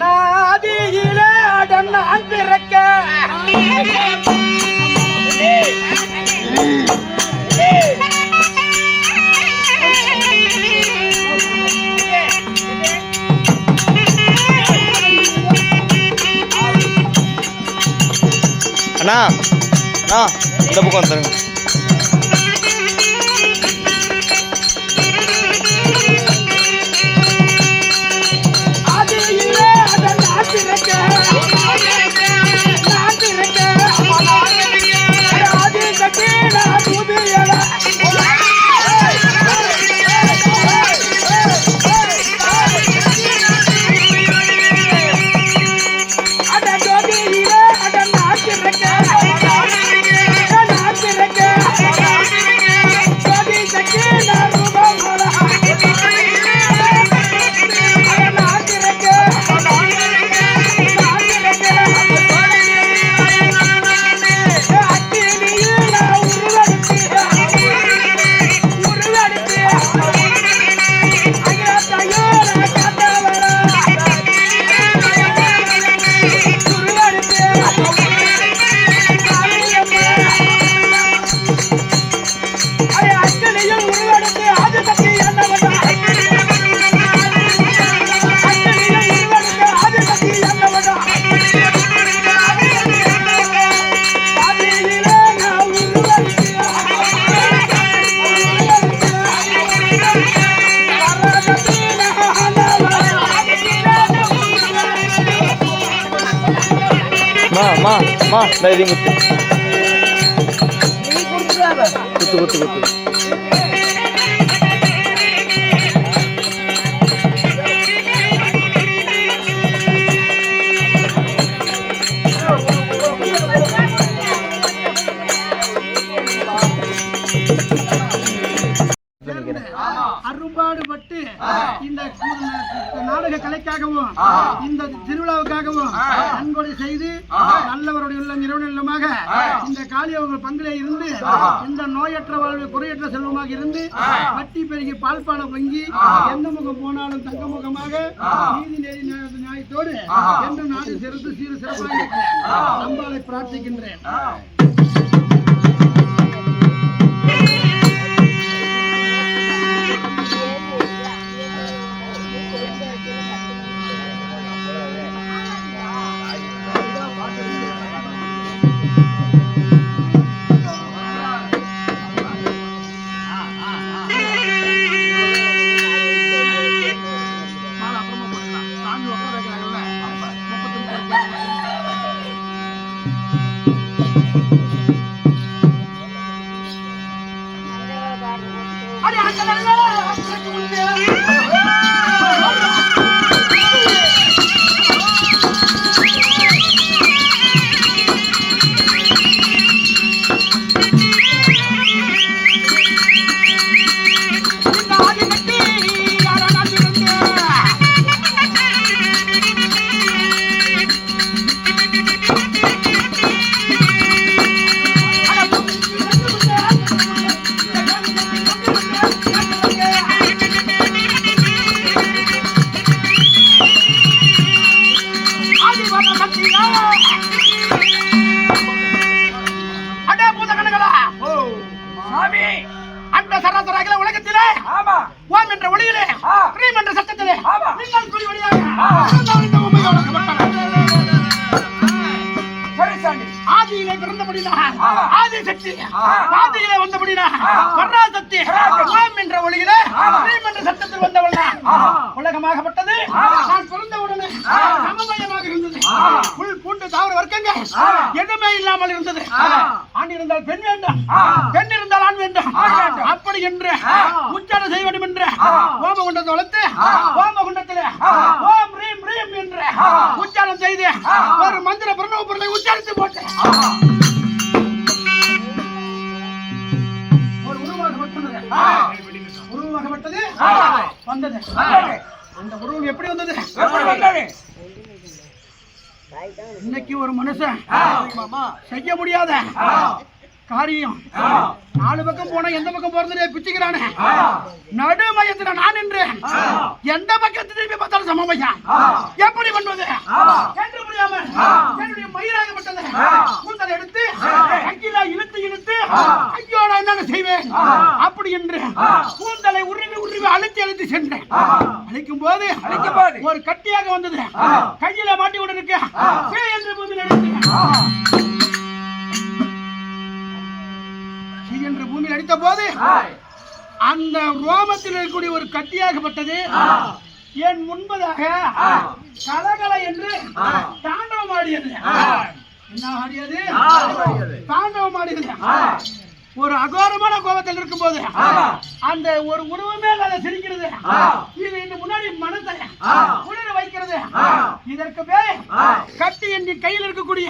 நாதியிலே அடம் நான் பிறக்க அண்ணா அண்ணா இந்த பக்கம் வந்துருங்க. மா தைரியம் குத்து குத்து குத்து குத்து. அரும்பாடுபட்டு இந்த நாடக கலைக்காகவும் இந்த திருவிழாவுக்காகவும் நன்கொடை செய்து நல்லவருடைய உள்ளம் இரவுநிலமாக இந்த காளியவர்கள் பங்கிலே இருந்து இந்த நோயற்ற வாழ்வு குறையற்ற செல்வமாக இருந்து பட்டி பெருகி பால்பான பொங்கி எந்த முகம் போனாலும் தங்க முகமாக நீதி நேரி நியாயத்தோடு எந்த நாடு சிறந்து சீர சிறப்பாக அம்பாளை பிரார்த்திக்கின்றேன். ஆதியிலே பிறந்தபடினால் ஆதிசக்தி, ஆதியிலே வந்தபடினால் பராசக்தி, ஓம் என்ற ஒளியிலே ரீம் என்ற சத்தத்தில் வந்தவள் தான். உலகமாகப்பட்டது நான் பிறந்தவுடனே சமமயமாக இருந்தது. புல் பூண்டு தாவர வர்க்கங்கள் எதுவுமே இல்லாமல் இருந்தது. ஆண் இருந்தால் பெண் வேண்டும், பெண் இருந்தால் ஆண் வேண்டும். அப்படி என்று உச்சாரணம் செய்ய வேண்டும் என்று ஓமகுண்டத்தை வளர்த்து ஓமகுண்டத்தில் ஓம் ரீம் ரீம் என்று உச்சாரணம் செய்து ஒரு மந்திர பிரணவ பொருளை உச்சாரித்து போட்டேன். ஒரு உருவமாகப்பட்டது வந்தது. அந்த உருவம் எப்படி வந்தது? இன்னைக்கு ஒரு மனுஷன் செய்ய முடியாத காரியம் 4 பக்கம் போனா எந்த பக்கம் போறது பிச்சுக்கிறானே. நடுமையத்துல நான் என்று எந்த பக்கத்தை திரும்பி பார்த்தாலும் சமமையான் எப்படி பண்ணுவது என்று முடியாமல் என்னுடைய மயிராகப்பட்டது கூந்தலை எடுத்து கையில இழுத்து இழுத்து ஐயோ நான் என்ன செய்வேன் அப்படி என்று கூந்தலை உருவி உருவி அழுத்தி அழுத்தி சென்றேன். அழைக்கும் போது ஒரு கட்டியாக வந்தது. கையில மாட்டி கொண்டு இருக்க என்று பூமியில் எடுத்து என்று பூமியில் அடித்த போது அந்த ரோமத்தில் இருக்கக்கூடிய ஒரு கட்டியாகப்பட்டது என் முன்பதாக கலகல என்று தாண்டவம் ஆடியது. என்ன ஆடியது? தாண்டவம் ஆடியது. ஒரு அகோரமான கோபத்தில் இருக்கும் போது அந்த ஒரு உருவமே அதை சிரிக்கிறது. இது இந்த முன்னாடி மனத்தை குளிர வைக்கிறது. இதற்கு பேர் கட்டி என்று கையில் இருக்கக்கூடிய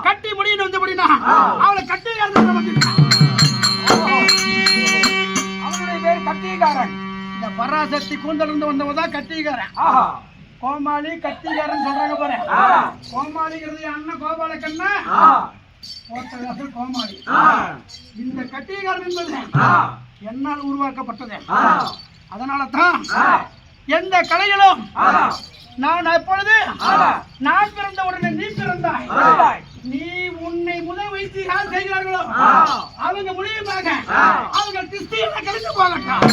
கட்டி முடியும் வந்தபடினா அவளை கட்டி அவனுடைய பேர் கட்டிகாரன். இந்த பராசக்தி கூந்தல் இருந்து வந்தவதான் கட்டிகாரன். கோமாளி கட்டிகாரன் சொல்றாங்க பாரு. கோமாளிங்கிறது அண்ணன் கோபால கண்ணா கோமாளி. இந்த கட்டிகாரன் என்பது என்னால் உருவாக்கப்பட்டது. அதனால தான் எந்த கலையிலும் நான் எப்பொழுது நான் பிறந்த உடனே நீ பிறந்தாய். நீ உன்னை முதல் வைத்து யார் செய்கிறார்களோ அவங்க முடியுமாக அவங்க கிறிஸ்தியனை கழித்து போகட்டும்.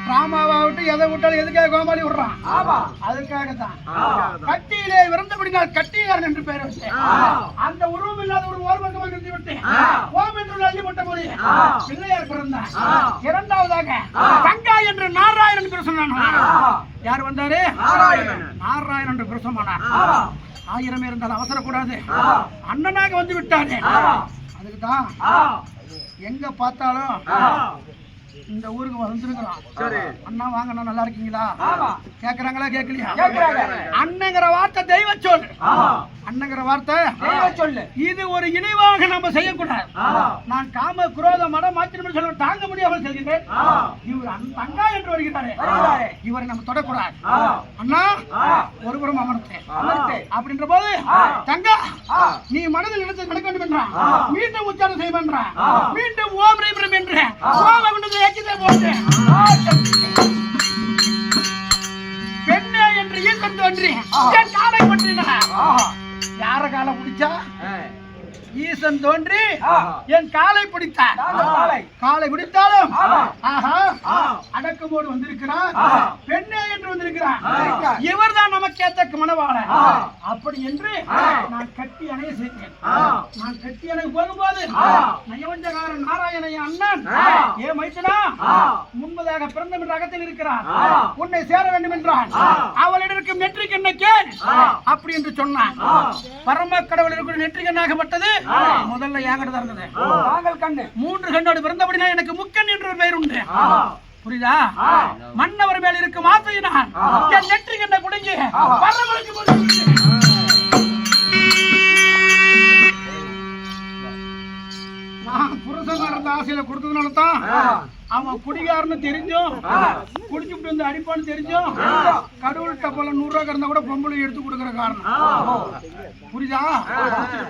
ராமாவாவிட்டு எதை விட்டாலும் எதுக்காக கோமாளி விடுறான்? அதுக்காகத்தான் கட்டியிலே பிறந்தபடினால் கட்டிகாரன் என்று பெயர் வச்சேன். அந்த உருவம் இல்லாத ஒரு ஓர்வங்கமாக நிறுத்தி விட்டேன். ஓம் என்று அள்ளிப்பட்ட போது பிள்ளையார் பிறந்தார். இரண்டாவதாக கங்கா என்று நாராயணன் பிரசன்னான். யார் வந்தாரு? நாராயணன் என்று பிரசமானார். 1000 இருந்தால் அவசரக்கூடாது. அண்ணனாக வந்து விட்டாரு. அதுக்குதான் எங்க பார்த்தாலும் இந்த ஊருக்கு வந்துருக்கிறோம். அண்ணா வாங்க, நல்லா இருக்கீங்களா கேக்குறாங்களா? கேட்கலையா? அண்ணங்கிற வார்த்தை தெய்வ சொல். அண்ணங்கிற வார்த்தை தெய்வ சொல்லு. இது ஒரு இணைவாக நம்ம செய்யக்கூடாது. நான் காம குரோத மனம் மாத்திரம் சொல்ல தாங்க முடியாமல் செல்கிறேன். இவர் தங்கா என்று வருகிறாரே, இவரை நம்ம தொடக்கூடாது. அண்ணா ஒருபுறம் அமர்த்தேன் அப்படின்ற போது தங்கா நீ மனதில் நினைத்து நடக்க வேண்டும் என்றான். மீண்டும் உச்சாரம் செய்ய வேண்டாம். மீண்டும் ஓம் ரீம் என்று பெண்ணே என்று ஈசன் தோன்றி என் காலை பற்றினார். யார காலை பிடிச்சா? ஈசன் தோன்றி என் காலை பிடித்தார். காலை பிடித்தாலும் அடக்குமோடு வந்திருக்கிறார். பெண்ணே என்று வந்திருக்கிறார். இவர் தான் நமக்கு ஏத்த மனவாளன். அப்படி என்று நான் கட்டி அணைய செய்தேன். நான் கட்டி அணைய போகும்போது நயவஞ்சகாரன் நாராயணைய அண்ணன் ஏ மைத்தனா முன்பதாக பிறந்த என்ற அகத்தில் இருக்கிறார். உன்னை சேர வேண்டும் என்றான். அவளிடம் இருக்கும் நெற்றிக்கு என்ன கேள் அப்படி என்று சொன்னான். பரம கடவுள் இருக்கிற நெற்றிக்கண்ணாகப்பட்டது முதல்ல யாங்கிட்ட இருந்தது. நாங்கள் கண்ணு 3 கண்ணோடு பிறந்தபடினா எனக்கு முக்கன் என்ற பெயர் உண்டு. புரியுதா? மன்னவர் மேல் இருக்கும் ஆசையினால் என் நெற்றி கண்ண குடுங்கி நான் புருஷன் இருந்த ஆசையில கொடுத்ததுனால தான் அவன் குடிகாரன்னு தெரிஞ்சும் குடிச்சுட்டு வந்து அடிப்பான்னு தெரிஞ்சும் கடவுள்கிட்ட போல 100 ரூபாய் இருந்தா கூட பொம்பளை எடுத்து கொடுக்கற காரணம். புரியுதா?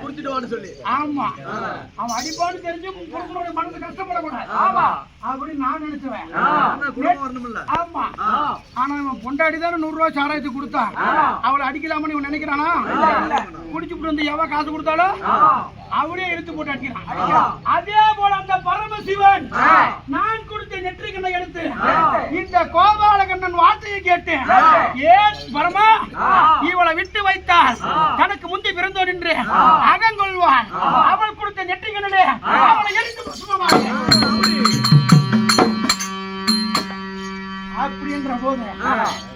குடிச்சிட்டு சொல்லி ஆமா அவன் அடிப்பான்னு தெரிஞ்சும் புருஷனோட மனசு கஷ்டப்படக்கூடாது அப்படின்னு நான் நினைச்சுவேன். ஆமா ஆனா இவன் பொண்டாடி தானே 100 ரூபாய் சாராயத்துக்கு கொடுத்தா அவளை அடிக்கலாமன்னு இவன் நினைக்கிறானா? குடிச்சுட்டு வந்து எவன் காசு கொடுத்தாலும் அவனே எடுத்து போட்டு அடிக்கிறான். அதே போல அந்த பரமசிவன் நான் கொடுத்த நெற்றிக்கண்ணை எடுத்து இந்த கோபாலகண்ணன் வார்த்தையை கேட்டு ஏன் பரமா இவளை விட்டு வைத்தால் தனக்கு முந்தி பிறந்தோன் என்று அகங்கொள்வான். அவள் கொடுத்த நெற்றிக்கண்ணே அவளை எடுத்து அப்படின்ற போது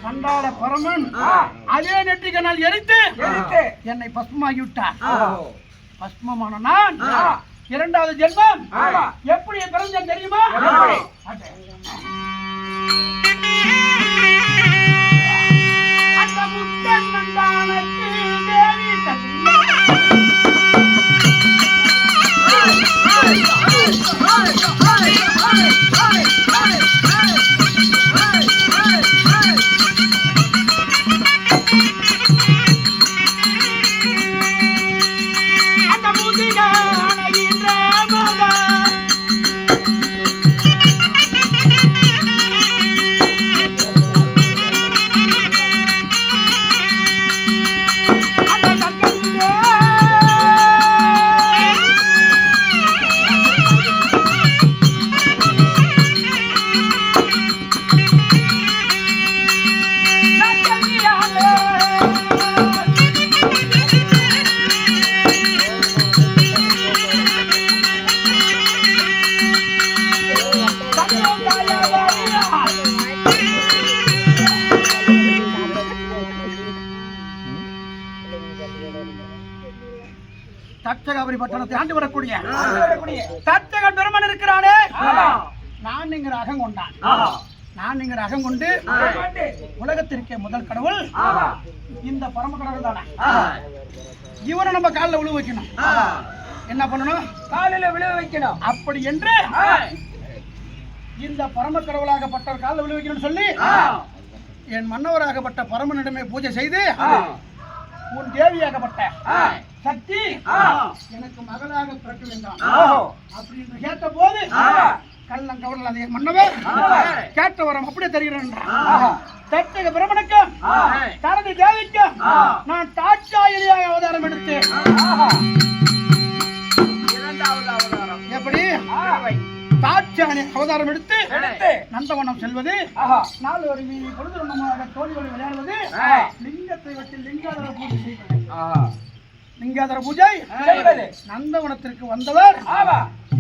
கண்டாள பரமன் அதே நெற்றிக்கண்ணால் எரித்து என்னை பஸ்மமாகி விட்டார். பஸ்மமான நான் இரண்டாவது ஜென்மம் எப்படி பிறந்தேன் தெரியுமா? அந்த முத்தன் நந்தானக்கு தேவி தச்சகாபுரி பட்டணத்தை ஆண்டு வரக்கூடிய தச்சகன் பெருமன் இருக்கிறானே நான் என்கிற அகம் கொண்டான். நான் என்கிற அகம் கொண்டு உலகத்திற்கே முதல் கடவுள் இந்த பரம கடவுள் தானே. இவரை நம்ம காலில் விழு வைக்கணும். என்ன பண்ணணும்? காலில் விழு வைக்கணும். அப்படி என்று இந்த பரம கடவுளாகப்பட்டவர் காலில் விழு வைக்கணும்னு சொல்லி என் மன்னவராகப்பட்ட பரமனிடமே பூஜை செய்து உன் தேவியாகப்பட்ட சக்தி எனக்கு மகளாக பிறக்க வேண்டாம் அப்படின்னு கேட்ட போது கள்ளம் கவர்ல அதே மன்னவர் கேட்ட வரம் அப்படியே தருகிறேன். தச்சக பிரமனுக்கும் தனது தேவிக்கும் நான் தாட்சாயினியாக அவதாரம் எடுத்தேன். இரண்டாவது அவதாரம் எப்படி? தாட்சாயணி அவதாரம் எடுத்து நந்தவனம் செல்வது, நாலு ஒரு மீனி பொழுது தோழியோடு விளையாடுவது, லிங்கத்தை வச்சு லிங்காதர பூஜை செய்வது. லிங்காதர பூஜை நந்தவனத்திற்கு வந்தவர்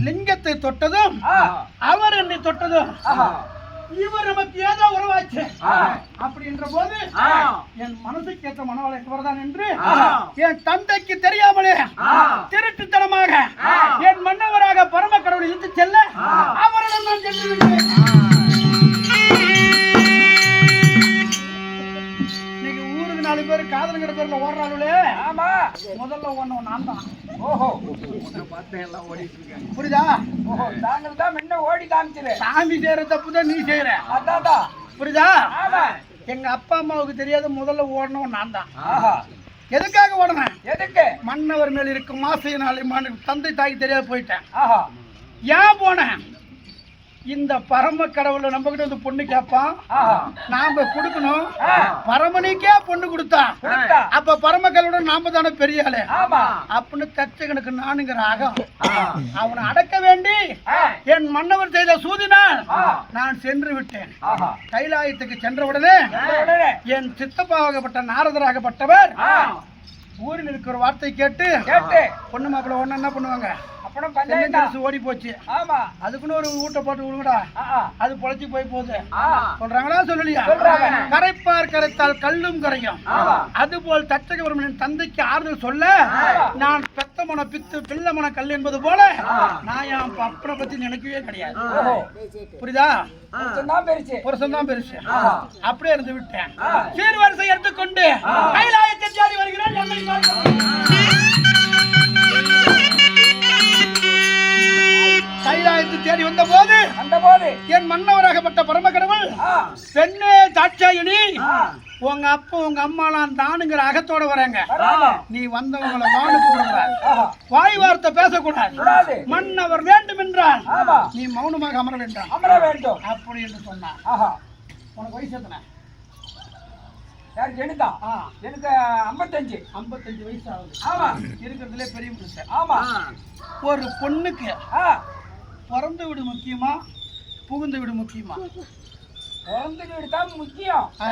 லிங்கத்தை தொட்டதும் அவர் என்னை தொட்டதும் இவர் நமக்கு ஏதோ உறவாச்சு அப்படின்ற போது என் மனசுக்கு ஏற்ற மனவளை இவர்தான் என்று என் தந்தைக்கு தெரியாமலே திருட்டுத்தனமாக என் மன்னவராக பரம கடவுளை இழுத்து செல்ல அவரிடம் நான் சென்று விட்டேன். இன்னைக்கு ஊருக்கு 4 பேர் காதலுங்கிற பேர்ல ஓடுறாங்களே. ஆமா, முதல்ல ஒண்ணு நான் தான். ஓஹோ, புரியுதா? ஓஹோ, தாங்கள் தான் முன்ன ஓடி காமிச்சிரு. சாமி செய்யற தப்புதான் நீ செய்யற. அதான் புரியுதா? எங்க அப்பா அம்மாவுக்கு தெரியாத முதல்ல ஓடணும் நான் தான். எதுக்காக ஓடணும்? எதுக்கு? மன்னவர் மேல் இருக்கும் ஆசையினாலே தந்தை தாய்க்கு தெரியாது போயிட்டேன். ஏன் போனேன்? இந்த பரம கடவுளை நம்ம கிட்ட வந்து பொண்ணு கேட்பான், நாம கொடுக்கணும். பரமனுக்கே பொண்ணு கொடுத்தா அப்ப பரம கடவுள் நாம தானே பெரிய ஆளு அப்படின்னு தச்சகனுக்கு நானுங்கிற ஆகம் அவனை அடக்க வேண்டி என் மன்னவர் செய்த சூதினால் நான் சென்று விட்டேன். கைலாயத்துக்கு சென்றவுடனே என் சித்தப்பாகப்பட்ட நாரதராகப்பட்டவர் ஊரில் இருக்கிற வார்த்தை கேட்டு பொண்ணு மாப்பிள்ள ஒண்ணு என்ன பண்ணுவாங்க, ஓடி போச்சு. அதுக்குன்னு ஒரு ஊட்ட போட்டு விடுங்கடா, அது பொழைச்சி போய் போகுது சொல்றாங்களா சொல்லலையா? கரைப்பார் கரைத்தால் கல்லும் கரையும். அதுபோல் தச்சகவர்மனின் தந்தைக்கு ஆறுதல் சொல்ல நான் பெத்த மன பித்து பிள்ளை மன கல் என்பது போல நான் என் அப்பனை பத்தி நினைக்கவே கிடையாது. புரியுதா? புருஷன் தான் பெருசு. அப்படியே இருந்து விட்டேன். சீர்வரிசை எடுத்துக்கொண்டு கைலாயத்தை தேடி வருகிறேன். கைலாயத்தை தேடி வந்த போது என் மன்னவராகப்பட்ட பரம கடவுள் பெண்ணே தாட்சாயினி, உங்க அப்பா உங்க அம்மாலாம் தானுங்கிற அகத்தோட வராங்க. நீ வந்தவங்களை வானு கூடாது, வாய் வார்த்தை பேசக்கூடாது. மன்னவர் வேண்டும் என்றால் நீ மௌனமாக அமர வேண்டும் அப்படி என்று சொன்னான். உனக்கு வயசு எத்தனை? யாருக்கு எனக்கா? ஆ. எனக்கு 55. 55 வயசு ஆகுது. ஆமா. இருக்கிறதுலே பெரிய மனுஷன். ஆமா. ஒரு பொண்ணுக்கு ஆ. பிறந்த வீடு முக்கியமா புகுந்த வீடு முக்கியமா? பிறந்த வீடு தான் முக்கியம். ஆ.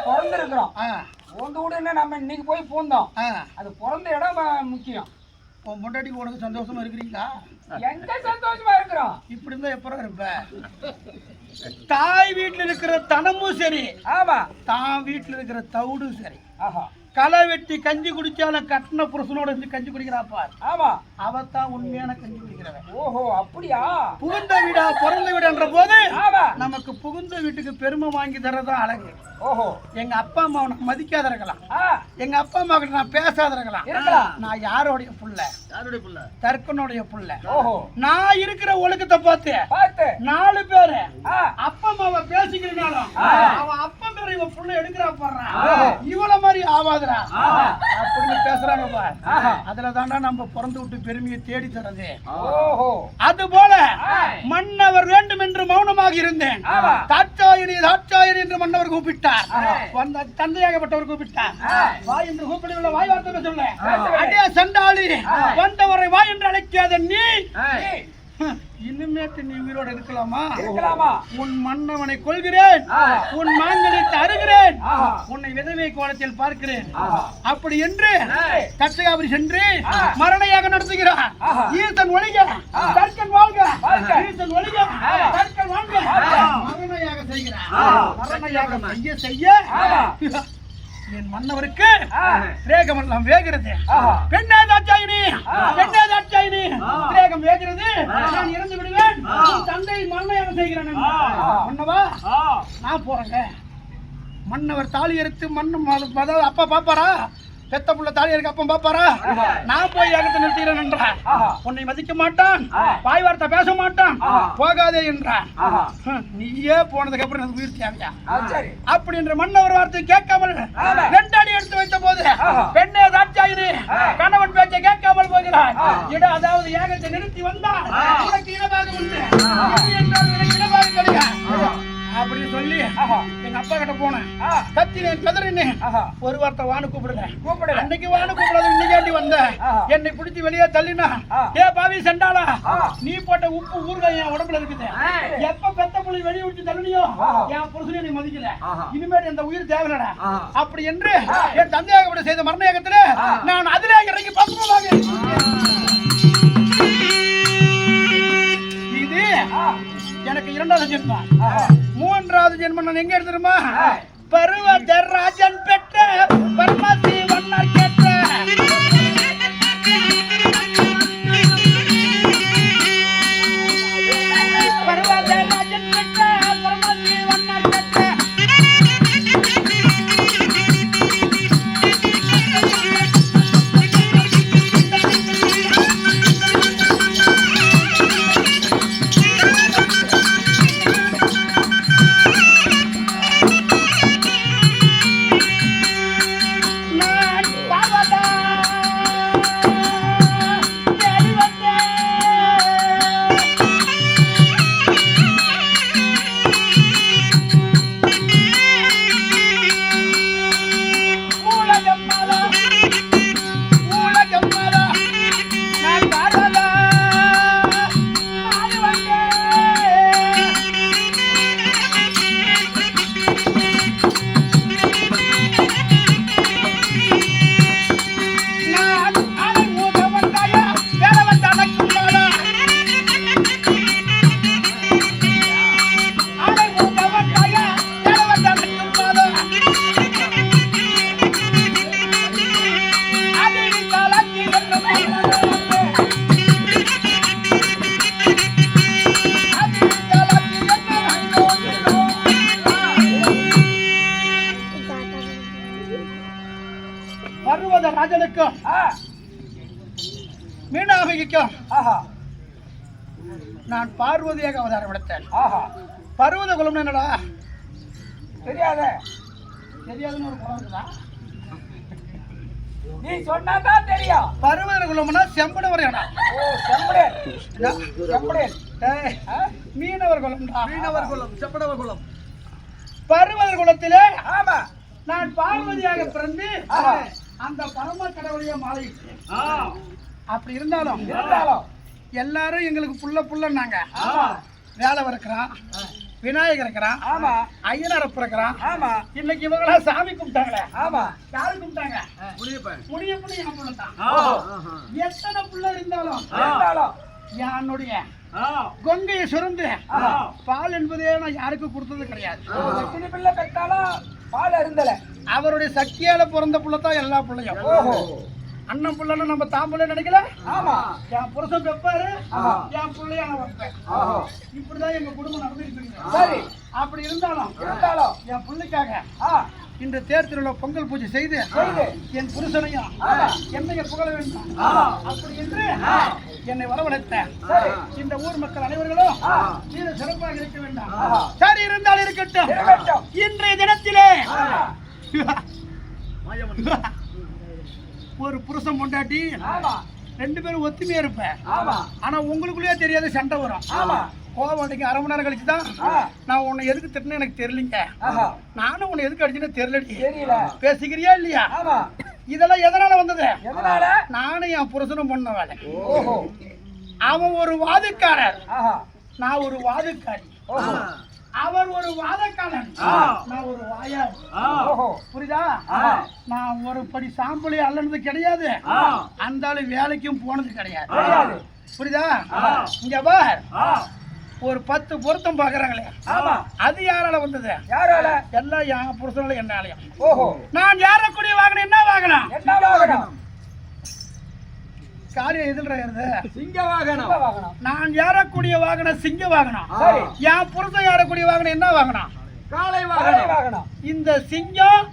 பிறந்திருக்கிறோம். ஆ. உங்க வீடுன்னா நம்ம இன்னைக்கு போய் பூந்தோம். ஆ. அது பிறந்த இடம் முக்கியம். உன் பொண்டாட்டி உனக்கு சந்தோஷமா இருக்கிறீங்களா? எங்க சந்தோஷமா இருக்கிறோம். இப்படி இருந்தா எப்பறம் இருப்ப? தாய் வீட்டுல இருக்கிற தனமும் சரி, ஆமா. தான் வீட்டுல இருக்கிற தவிடும் சரி. ஆஹா. களை வெட்டி கஞ்சி குடிச்சாலும் கட்டின புருஷனோட இருந்து கஞ்சி குடிக்கிறாப்பா. ஆமா. அவத்தான் உண்மையான கஞ்சி குடிக்கிறவன். ஓஹோ, அப்படியா? புகுந்த வீடா பிறந்த வீடுன்ற போது ஆமா. நமக்கு புகுந்த வீட்டுக்கு பெருமை வாங்கி தரதான் அழகு. ஓஹோ. எங்க அப்பா அம்மா உனக்கு மதிக்காத இருக்கலாம். ஆ. எங்க அப்பா அம்மா கிட்ட நான் பேசாத இருக்கலாம். இருக்கலாம். நான் யாரோடைய புள்ள? யாருடைய புள்ள? தர்க்கனுடைய புள்ள. ஓஹோ. நான் இருக்கிற ஒழுக்கத்தை பார்த்து பார்த்து 4 பேரு ஆ. அப்பா அம்மாவை பேசிக்கிறனாலும் அவன் அப்பா பேரை இவன் புள்ள எடுக்கிறா ஆ. பாடுறான். இவள மாதிரி ஆவாதுடா ஆ. அப்படின்னு பேசுறாங்க பார். ஆஹா. அதுல தாண்டா நம்ம பிறந்து விட்டு பெருமையை தேடி தரது. ஓஹோ. அது போல ஆ. மன்னவர் வேண்டும் என்று மௌனமாக இருந்தேன். ஆமா. தாட்சாயினி தாட்சாயினி என்று மன்னவர் கூப்பிட்டார். ஆ. வந்த தந்தையாகப்பட்டவர் கூப்பிட்டார். ஆ. வாய் என்று கூப்பிடவில்லை, வாய் வார்த்தை சொல்ல. பேசவில்லை. அடே சண்டாளி, ஆ. வந்தவரை வாய் என்று அழைக்காத நீ ஏய், இனிமேட்டு நீ உயிரோடு இருக்கலாமா? இருக்கலாமா? உன் மன்னவனை கொள்கிறேன், ஆஹா. உன் மாங்கலித்து அருகிறேன், ஆஹா. உன்னை விதவை கோலத்தில் பார்க்கிறேன். ஆஹா. அப்படி என்று ஏய். தட்சகாபுரி சென்று ஆஹா. மரணையாக நடத்துகிறார். ஆஹா. ஈசன் ஒழிக, ஆஹா. தர்க்கன் வாழ்க. வாழ்க. ஈசன் ஒழிக, ஆஹா. தர்க்கன் வாழ்க. வாழ்க. மரணையாக செய்கிறார். ஆஹா. மரணையாக செய்ய செய்ய ஆஹா. என் மன்னவருக்கு ஆஹா. திரேகமெல்லாம் வேகிறது. ஆஹா. பெண்ணே தாட்சாயினி, ஆஹா. பெண்ணே தாட்சாயினி, ஆஹா. திரேகம் வேகிறது. ஆஹா. நான் இறந்து விடுவேன். ஆஹா. உன் தந்தை மரணையாக செய்கிறேன். ஆஹா. மன்னவா, ஆ. நான் போறேங்க. மன்னவர் தாலி எடுத்து அதாவது அப்பா பாப்பாரா? பெத்த புள்ள தாலி எடுக்க அப்பா பாப்பாரா? ஆஹா. நான் போய் யாகத்தை நிறுத்துகிறேன் என்றான். ஆஹா. உன்னை மதிக்க மாட்டான், ஆஹா. வாய் வார்த்தை பேச மாட்டான், ஆஹா. போகாதே என்றான். ஆஹா. நீயே போனதுக்கு அப்புறம் எனக்கு உயிர் தேவையா? ஆ, சரி. அப்படி என்ற மன்னவர் வார்த்தை கேட்காமல் ஆமா. 2 அடி எடுத்து வைத்த போது ஆஹா. பெண்ணே தாட்சாயினி, ஆ. கணவன் பேச்சை கேட்காமல் போகிறார். ஆ. அதாவது யாகத்தை நிறுத்தி வந்தால் ஆ. உனக்கு இடமாக உண்டு, ஆஹா. இல்லை என்றால் எனக்கு இடமாக கிடையாது. ஆஹா. அப்படி சொல்லி ஆஹா. எங்க அப்பா கிட்ட போனேன். ஆ. கத்தினேன், கதறினேன். ஆஹா. ஒரு வார்த்தை வான்னு கூப்பிடுங்க. கூப்பிடல. அன்னைக்கு வான்னு கூப்பிடாத, இன்னைக்காண்டி வந்த ஆஹா. என்னை பிடிச்சி வெளியே தள்ளினா, ஆ. ஏ பாவி செண்டாளா, ஆ. நீ போட்ட உப்பு ஊறுகாய் என் உடம்புல இருக்குது. ஆ. எப்ப பெத்த புள்ளி வெளியே விட்டு தள்ளினியோ ஆஹா. என் புருஷனை நீ மதிக்கல. ஆஹா. இனிமேல் இந்த உயிர் தேவையில்லடா. ஆஹா. அப்படி என்று ஆ. என் தந்தையாக செய்த மரணயகத்திலே ஆ. நான் அதிலே இறங்கி பக்குவமாக இது ஆ. எனக்கு 2வது ஜென்மம். ஆஹா. 3வது ஜென்மம் நான் எங்க எடுத்துருமா? ஆ. பருவதர் ராஜன் பெற்ற பரமசி வண்ணர் கேட்ட பருவதர் ராஜன் பெற்ற பரமசி வண்ணர் கேட்ட நான் பார்வதா தேடி வந்தேன். உலகம் மாதா, உலகம் மாதா, நான் பார்வதா நாடி வந்தேன். நான் அலை மூதவன் தாயா, வேலவன் தனக்கும் மாலா. அலை மூதவன் தாயா, வேலவன் தனக்கும் மாலா. அதில் கலக்கி என்னும் மன்னவனே. அதில் கலக்கி என்னும் மன்னவனே. பர்வத ராஜனுக்கும் ஆ. மீனாம்பிகைக்கும் ஆஹா. நான் பார்வதியாக அவதாரம் எடுத்தேன். ஆஹா. பர்வத குலம் என்னடா? தெரியாதே. தெரியாதுன்னு ஒரு குலம் இருக்குதா? நீ சொன்னாதான் தெரியும். பர்வத குலம்னா செம்படவர் ஏடா? ஓ, செம்படேல். செம்படேல். டேய், ஆ? மீனவர் குலம்டா. மீனவர் குலம், செப்படவர் குலம். பர்வத குலத்திலே ஆமா. நான் பார்வதியாக பிறந்து அந்த பரம கடவுளைய மாலையிட்டேன். அப்படி இருந்தாலும் எல்லாரும் எங்களுக்கு புள்ளன்னாங்க. வேலை இருக்கிறான், விநாயகர் இருக்கிறான், ஐயனார் இருக்கிறான். இன்னைக்கு இவங்களா சாமி கும்பிட்டாங்களே. யாரு கும்பிட்டாங்க? முனியப்பன் என் புள்ள தான். எத்தனை புள்ள இருந்தாலும் என்னுடைய கொங்கையை சுரந்து பால் என்பதே நான் யாருக்கும் கொடுத்தது கிடையாது. பிள்ளை பெற்றாலும் பால் அருந்தல. அவருடைய சக்தியால பிறந்த புள்ளதான் எல்லா பிள்ளையும். அண்ணன் புள்ளன்னு நம்ம தாம்புள்ள நினைக்கல. என் புருஷன் வைப்பாரு, என் பிள்ளைய நான் வைப்பேன். இப்படிதான் எங்க குடும்பம் நடந்துட்டு இருக்கு. சரி, அப்படி இருந்தாலும் என் பிள்ளைக்காக இந்த தேர் திருவிழா பொங்கல் பூஜை செய்து என் புருஷனையும் என்னைய புகழ வேண்டும். அப்படி என்று என்னை வரவழைத்த இந்த ஊர் மக்கள் அனைவர்களும் சீர சிறப்பாக இருக்க வேண்டும். சரி, இருந்தால் இருக்கட்டும். இன்றைய தினத்திலே ஒரு புருஷன் பொண்டாட்டி ரெண்டு பேரும் ஒத்துமையா இருப்பேன். ஆனா உங்களுக்குள்ளேயே தெரியாத சண்டை வரும். கோவம் அன்னைக்கு அரை மணி நேரம் கழிச்சுதான் நான் உன்னை எதுக்கு திட்டினேன்னு எனக்கு தெரியலீங்க, நானும் உன்னை எதுக்கு அடிச்சுன்னு தெரியல, பேசிக்கிறியா இல்லையா? இதெல்லாம் எதனால வந்தது? நானும் என் புருஷனும் பண்ண வேலை. அவன் ஒரு வாதுக்காரர், நான் ஒரு வாதுக்காரி. அவர் ஒரு வாதக்காரன், நான் ஒரு வாயாடி. புரியுதா? நான் ஒரு படி சாம்பலி அல்லது கிடையாது, அந்த ஆளு வேலைக்கும் போனது கிடையாது. புரியுதா? இங்க பார், ஒரு 10 பொருத்தம் பாக்குறாங்களே, அது யாரால வந்தது? யாரால? எல்லாம் என் புருஷனால என்னாலயும். நான் ஏறக்கூடிய வாகனம் என்ன வாகனம்? காரியம் எதில் சிங்க வாகனம். நான் ஏறக்கூடிய வாகனம் சிங்க வாகனம். என் புருஷன் ஏறக்கூடிய வாகனம் என்ன வாகனம்? காளை வாகனம். இந்த சிங்கம்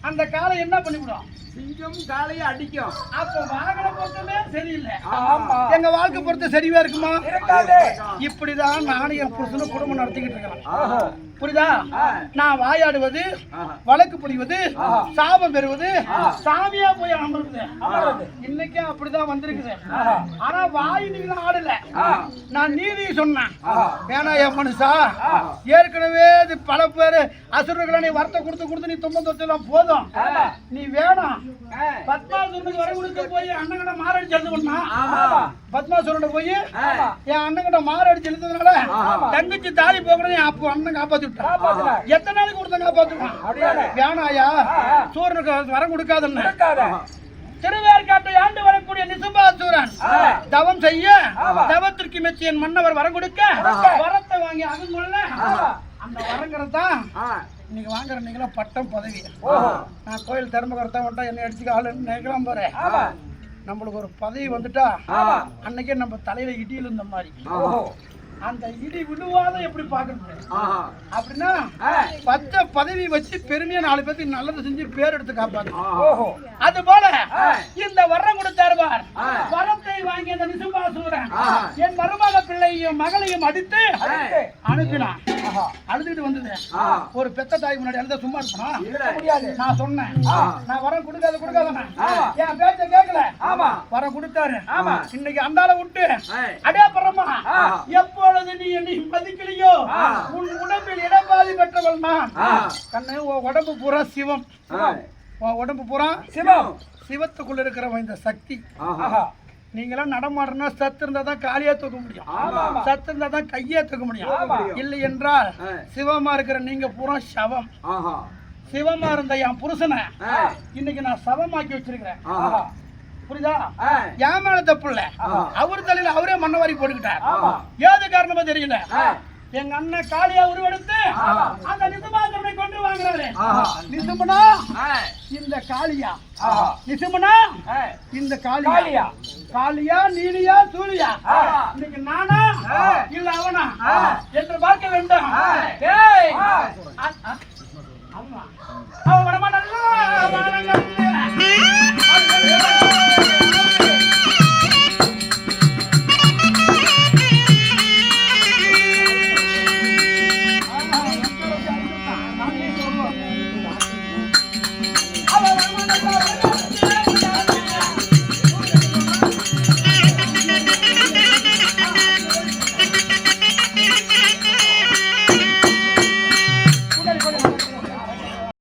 அந்த காளை என்ன பண்ணிவிடும்? சிங்கம் காளையை அடிக்கும். அப்ப வாகன பொருத்தமே சரியில்லை. எங்க வாழ்க்கை பொறுத்த சரிவா இருக்குமா? இப்படிதான் நானும் என் புருஷனும் குடும்பம் நடத்திக்கிட்டு இருக்கிறேன். புரியுதா? நான் வாயாடுவது, வழக்கு பிடிவது, சாபம் பெறுவது, சாமியா போய் அமர்வது, இன்னைக்கு அப்படிதான் வந்திருக்குது. ஆனா வாய் நீங்க ஆடல, நான் நீதி சொன்னேன். ஏன்னா என் மனுஷா, ஏற்கனவே பல பேரு அசுரர்களை நீ வார்த்தை கொடுத்து நீ துன்பம் தொச்சலாம் போதும், நீ வேணும். பத்மாசுரனுக்கு வர கொடுக்க போய் அண்ணங்கிட்ட மாரடிச்சு எழுது பண்ணா, பத்மாசுரன் போய் என் அண்ணங்கிட்ட மாரடிச்சு எழுதுனால தங்கச்சி தாலி போகணும் அப்போ அண்ணன் காப்பாத்தி விட்டான். எத்தனை நாளைக்கு கொடுத்த காப்பாத்துவான்? வேணாயா, சூரனுக்கு வரம் கொடுக்காதுன்னு. திருவேற்காட்டை ஆண்டு வரக்கூடிய நிசும்பாசூரன் தவம் செய்ய, தவத்திற்கு மெச்சி என் மன்னவர் வரம் கொடுக்க, வரத்தை வாங்கி அகங்கொள்ள, அந்த வரங்கிறதான் இன்னைக்கு வாங்குற நீங்களாம் பட்டம் பதவி. நான் கோயில் தர்மகர்த்தா வந்தா என்னை அடிச்சுக்க ஆளு நினைக்கலாம் பாரு. நம்மளுக்கு ஒரு பதவி வந்துட்டா அன்னைக்கே நம்ம தலையில இடியில் இருந்த மாதிரி, அந்த இடி விழுவாத எப்படி பாக்குறது? அப்படின்னா 10 பதவி வச்சு பெருமையா 4 பேருக்கு நல்லது செஞ்சு பேர் எடுத்து காப்பாத்து. அது போல இந்த வரம் கொடுத்தார் பார், வரத்தை வாங்கி அந்த நிசும்பாசூரன் என் மருமக பிள்ளையும் மகளையும் அடித்து அனுப்பினான். அழுதுட்டு வந்தது. ஒரு பெத்த தாய் முன்னாடி அழுத சும்மா இருக்கணும்? நான் சொன்னேன், நான் வரம் கொடுக்காத என் பேச்ச கேட்கல, வரம் கொடுத்தாரு. இன்னைக்கு அந்தால விட்டு அடே பரமா, எப்பொழுது நீ என்னை மதிக்கலையோ உன் உடம்பில் இடபாதி பெற்றவள் நான். கண்ணு, உடம்பு பூரா சிவம், உடம்பு பூரா சிவம், சிவத்துக்குள்ள இருக்கிற இந்த சக்தி. நீங்களாம் நடமாடுறா சத்து இருந்தா தான் காலியா தூக்க முடியும், சத்து இருந்தா தான் கையா தூக்க முடியும். இல்லை என்றால் சிவமா இருக்கிற நீங்க பூரா சவம். சிவமா இருந்த என் புருஷனை இன்னைக்கு நான் சவமாக்கி வச்சிருக்கிறேன். புரியுதா? என் மேல தப்பு இல்ல, அவர் தலையில அவரே மண்ணவாரி போட்டுக்கிட்டார். ஏது காரணமா தெரியல. எங்க அண்ணன் காளியா உருவெடுத்து அந்த நிசும்பாசூரனை கொண்டு வாங்குறாரு. நிசும்பனா இந்த காளியா, நிசும்பனா இந்த காளியா, காளியா நீலியா சூழியா, இன்னைக்கு நானா இல்ல அவனா என்று பார்க்க வேண்டும். அவன் வரமாட்டான். அவன்